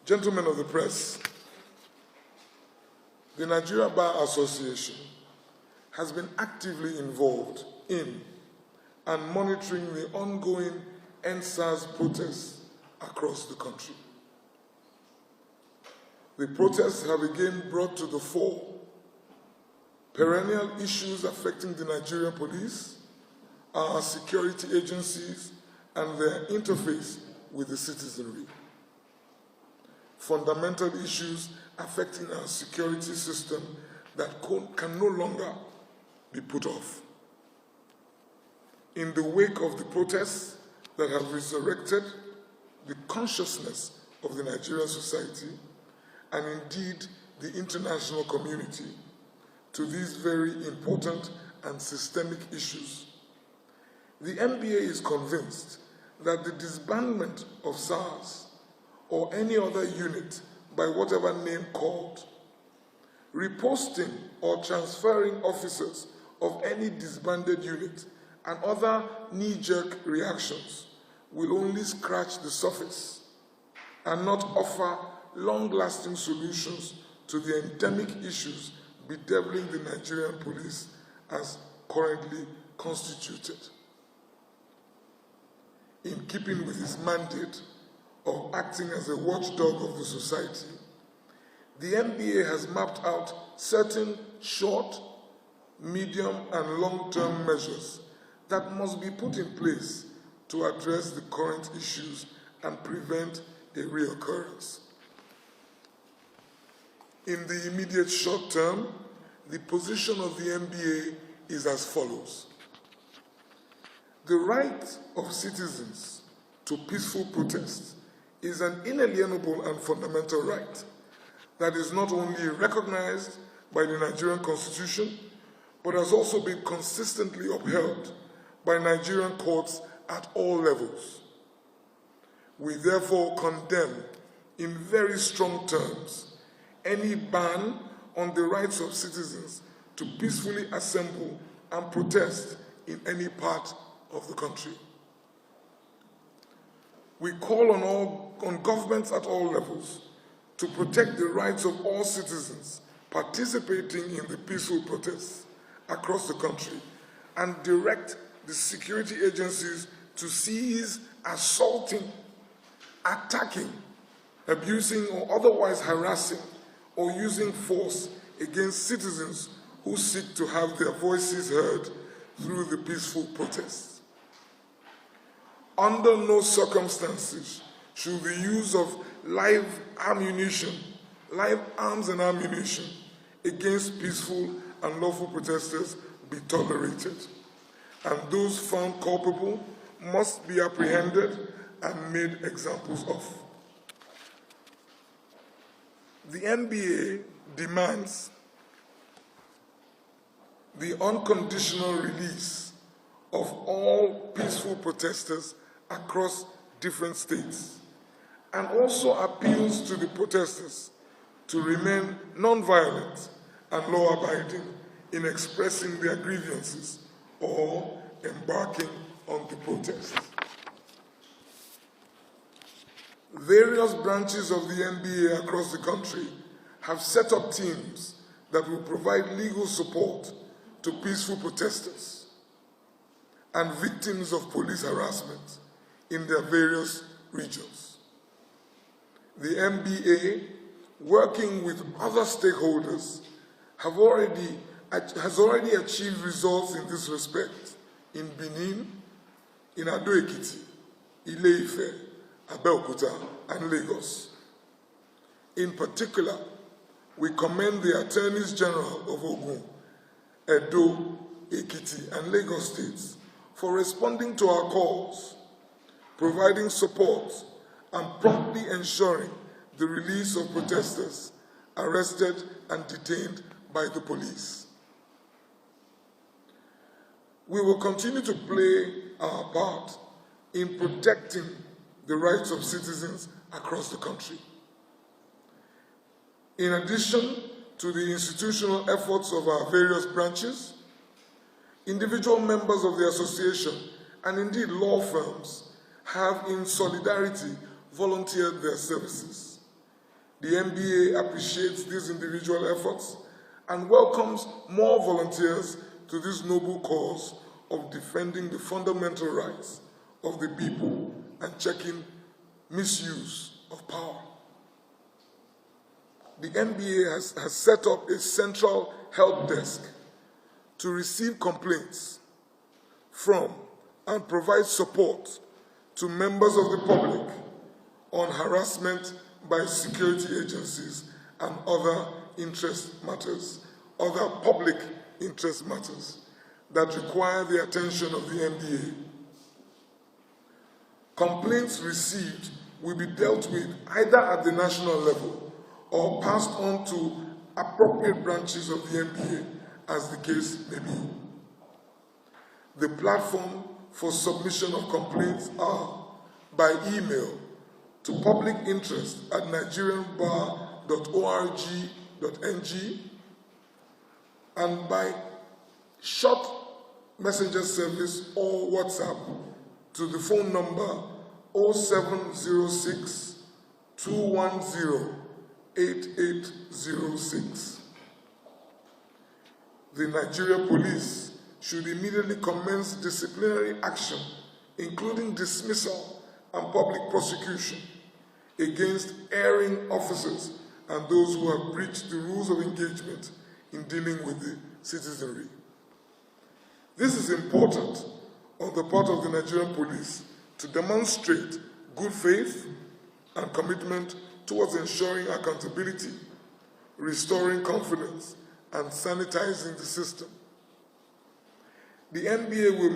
Gentlemen of the press, the Nigeria Bar Association has been actively involved in and monitoring the ongoing EndSARS protests across the country. The protests have again brought to the fore perennial issues affecting the Nigerian police, our security agencies, and their interface with the citizenry. Fundamental issues affecting our security system that can no longer be put off. In the wake of the protests that have resurrected the consciousness of the Nigerian society and indeed the international community to these very important and systemic issues, the NBA is convinced that the disbandment of SARS or any other unit by whatever name called, reposting or transferring officers of any disbanded unit and other knee-jerk reactions will only scratch the surface and not offer long-lasting solutions to the endemic issues bedeviling the Nigerian police as currently constituted. In keeping with its mandate of acting as a watchdog of the society, the NBA has mapped out certain short, medium, and long-term measures that must be put in place to address the current issues and prevent a reoccurrence. In the immediate short term, the position of the NBA is as follows. The right of citizens to peaceful protest is an inalienable and fundamental right that is not only recognized by the Nigerian Constitution, but has also been consistently upheld by Nigerian courts at all levels. We therefore condemn in very strong terms any ban on the rights of citizens to peacefully assemble and protest in any part of the country. We call on governments at all levels to protect the rights of all citizens participating in the peaceful protests across the country and direct the security agencies to cease assaulting, attacking, abusing, or otherwise harassing or using force against citizens who seek to have their voices heard through the peaceful protests. Under no circumstances should the use of live arms and ammunition against peaceful and lawful protesters be tolerated, and those found culpable must be apprehended and made examples of. The NBA demands the unconditional release of all peaceful protesters across different states, and also appeals to the protesters to remain non-violent and law-abiding in expressing their grievances or embarking on the protest. Various branches of the NBA across the country have set up teams that will provide legal support to peaceful protesters and victims of police harassment in their various regions. The NBA, working with other stakeholders, has already achieved results in this respect in Benin, in Ado-Ekiti, Ile-Ife, Abeokuta, and Lagos. In particular, we commend the Attorneys General of Ogun, Edo, Ekiti, and Lagos states for responding to our calls, providing support, and promptly ensuring the release of protesters arrested and detained by the police. We will continue to play our part in protecting the rights of citizens across the country. In addition to the institutional efforts of our various branches, individual members of the association and indeed law firms have in solidarity volunteered their services. The NBA appreciates these individual efforts and welcomes more volunteers to this noble cause of defending the fundamental rights of the people and checking misuse of power. The NBA has set up a central help desk to receive complaints from and provide support to members of the public on harassment by security agencies and other public interest matters that require the attention of the NBA. Complaints received will be dealt with either at the national level or passed on to appropriate branches of the NBA, as the case may be. The platform for submission of complaints are by email to publicinterest@nigerianbar.org.ng and by short messenger service or WhatsApp to the phone number 0706 210 8806. The Nigeria Police should immediately commence disciplinary action, including dismissal and public prosecution, against erring officers and those who have breached the rules of engagement in dealing with the citizenry. This is important on the part of the Nigerian Police to demonstrate good faith and commitment towards ensuring accountability, restoring confidence, and sanitizing the system. The NBA will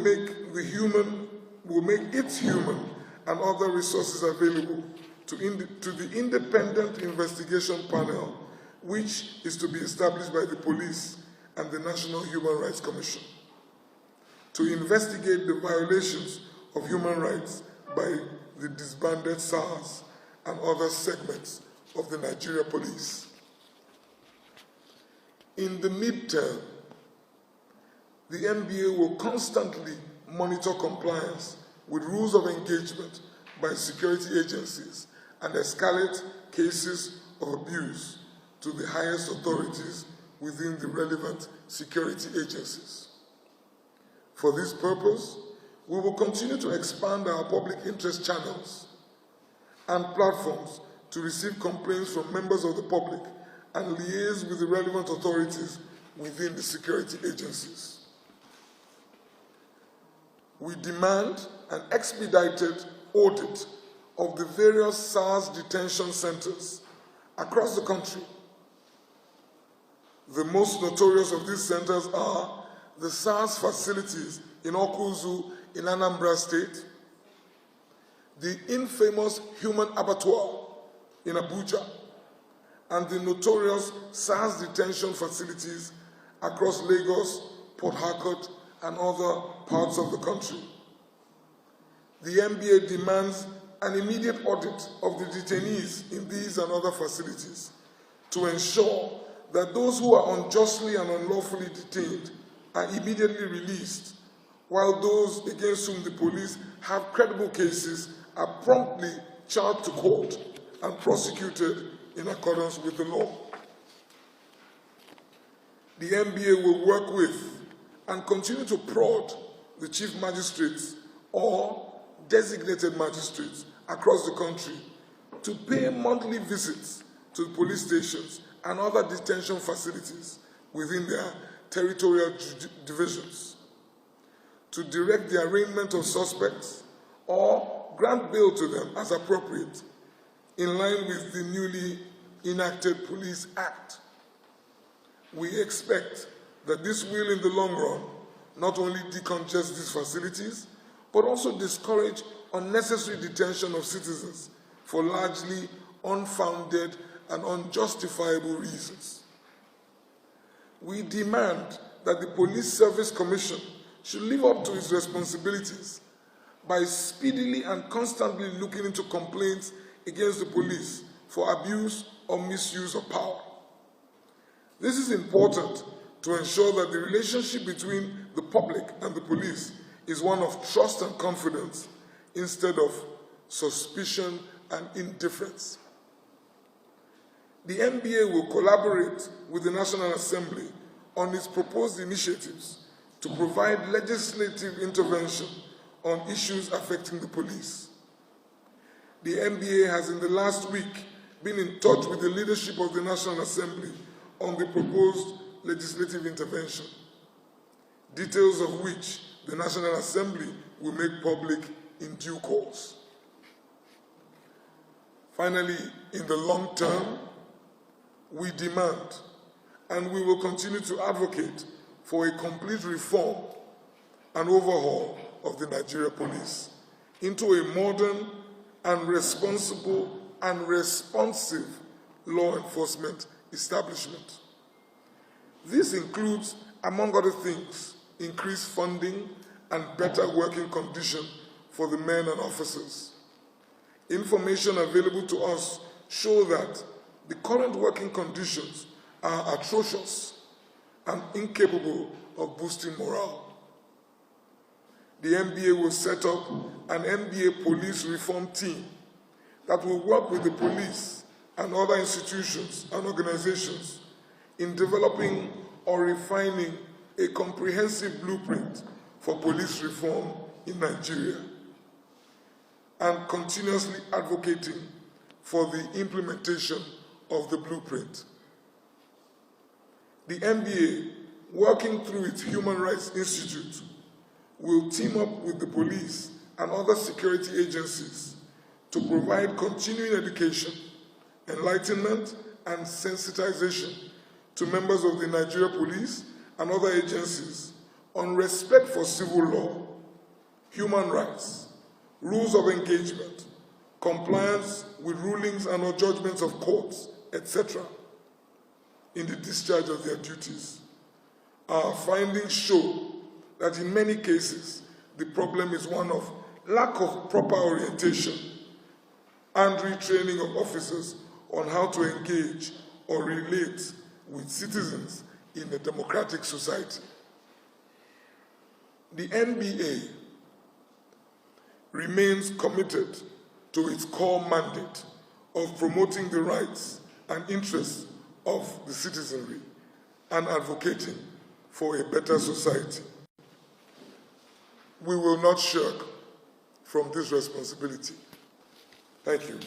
make its human and other resources available to the independent investigation panel, which is to be established by the police and the National Human Rights Commission, to investigate the violations of human rights by the disbanded SARS and other segments of the Nigeria Police. In the midterm, the NBA will constantly monitor compliance with rules of engagement by security agencies and escalate cases of abuse to the highest authorities within the relevant security agencies. For this purpose, we will continue to expand our public interest channels and platforms to receive complaints from members of the public and liaise with the relevant authorities within the security agencies. We demand an expedited audit of the various SARS detention centers across the country. The most notorious of these centers are the SARS facilities in Okuzu in Anambra State, the infamous human abattoir in Abuja, and the notorious SARS detention facilities across Lagos, Port Harcourt, and other parts of the country. The NBA demands an immediate audit of the detainees in these and other facilities to ensure that those who are unjustly and unlawfully detained are immediately released, while those against whom the police have credible cases are promptly charged to court and prosecuted in accordance with the law. The NBA will work with and continue to prod the chief magistrates or designated magistrates across the country to pay monthly visits to the police stations and other detention facilities within their territorial divisions, to direct the arraignment of suspects or grant bail to them as appropriate, in line with the newly enacted Police Act. We expect that this will, in the long run, not only decongest these facilities, but also discourage unnecessary detention of citizens for largely unfounded and unjustifiable reasons. We demand that the Police Service Commission should live up to its responsibilities by speedily and constantly looking into complaints against the police for abuse or misuse of power. This is important to ensure that the relationship between the public and the police is one of trust and confidence instead of suspicion and indifference. The NBA will collaborate with the National Assembly on its proposed initiatives to provide legislative intervention on issues affecting the police. The NBA has in the last week been in touch with the leadership of the National Assembly on the proposed legislative intervention, details of which the National Assembly will make public in due course. Finally, in the long term, we demand and we will continue to advocate for a complete reform and overhaul of the Nigeria Police into a modern and responsible and responsive law enforcement establishment. This includes, among other things, increased funding and better working conditions for the men and officers. Information available to us show that the current working conditions are atrocious and incapable of boosting morale. The NBA will set up an NBA police reform team that will work with the police and other institutions and organizations in developing or refining a comprehensive blueprint for police reform in Nigeria and continuously advocating for the implementation of the blueprint. The NBA, working through its Human Rights Institute, will team up with the police and other security agencies to provide continuing education, enlightenment, and sensitization to members of the Nigeria Police and other agencies on respect for civil law, human rights, rules of engagement, compliance with rulings and or judgments of courts, etc., in the discharge of their duties. Our findings show that in many cases, the problem is one of lack of proper orientation and retraining of officers on how to engage or relate with citizens in a democratic society. The NBA remains committed to its core mandate of promoting the rights and interests of the citizenry and advocating for a better society. We will not shirk from this responsibility. Thank you.